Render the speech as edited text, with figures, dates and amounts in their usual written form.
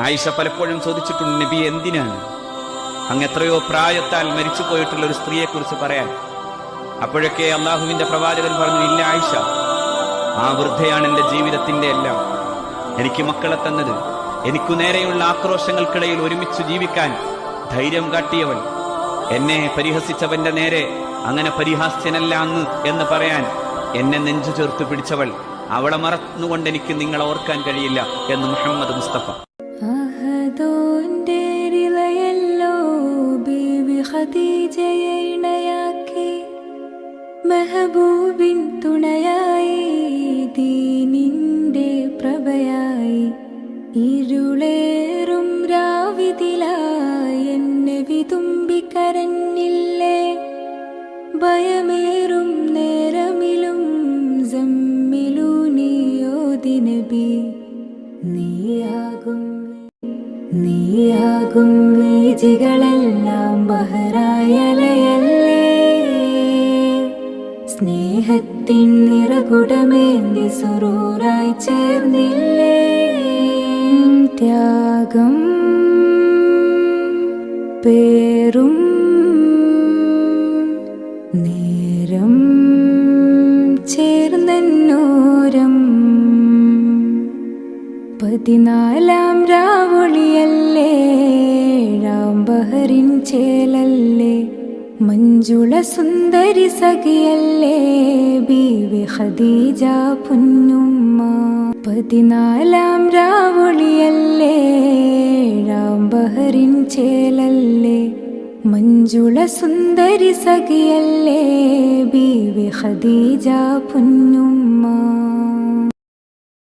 ആയിഷ പലപ്പോഴും ചോദിച്ചിട്ടുണ്ട്, നബി എന്തിനാണ് അങ്ങ് എത്രയോ പ്രായത്താൽ മരിച്ചു പോയിട്ടുള്ള ഒരു സ്ത്രീയെക്കുറിച്ച് പറയാൻ? അപ്പോഴൊക്കെ അള്ളാഹുവിന്റെ പ്രവാചകൻ പറഞ്ഞു, ഇല്ല ആയിഷ, ആ വൃദ്ധയാണ് എൻ്റെ ജീവിതത്തിന്റെ എല്ലാം. എനിക്ക് മക്കളെ തന്നത്, എനിക്കു നേരെയുള്ള ആക്രോശങ്ങൾക്കിടയിൽ ഒരുമിച്ച് ജീവിക്കാൻ ധൈര്യം കാട്ടിയവൾ, എന്നെ പരിഹസിച്ചവന്റെ നേരെ അങ്ങനെ പരിഹാസ്യനല്ല അങ്ങ് എന്ന് പറയാൻ എന്നെ നെഞ്ചു ചേർത്ത് പിടിച്ചവൾ, അവളെ മറന്നുകൊണ്ട് എനിക്ക് നിങ്ങളെ ഓർക്കാൻ കഴിയില്ല എന്ന് മുഹമ്മദ് മുസ്തഫ. മെഹബൂബിൻ തുണയായി ദീനിന്റെ പ്രഭയായി ഇരുളേറും രാവിതിലായി എന്നെ വിതുമ്പിക്കരഞ്ഞില്ലേ, ഭയമേറും നേരമിലും സമ്മിലൂനിയോതി നബി. നീയാകും വീജികളെല്ലാം ബഹറായലയല്ലേ, സ്നേഹത്തിൻ നിറകുടമേന്തി സുറൂറായി ചേർന്നില്ലേ. ത്യാഗം പേറും നേരം ചേർന്നോരം 14 രാവൊളിയല്ലേ, ബഹറിൻ ചേലല്ലേ, മഞ്ജുള സുന്ദരി സഖിയല്ലേ ബീവി ഖദീജ പുന്നുമ്മ. 14 രാവൊളിയല്ലേ, ബഹറിൻ ചേലല്ലേ, മഞ്ജുള സുന്ദരി സഖിയല്ലേ ബീവി ഖദീജ പുന്നുമ്മ.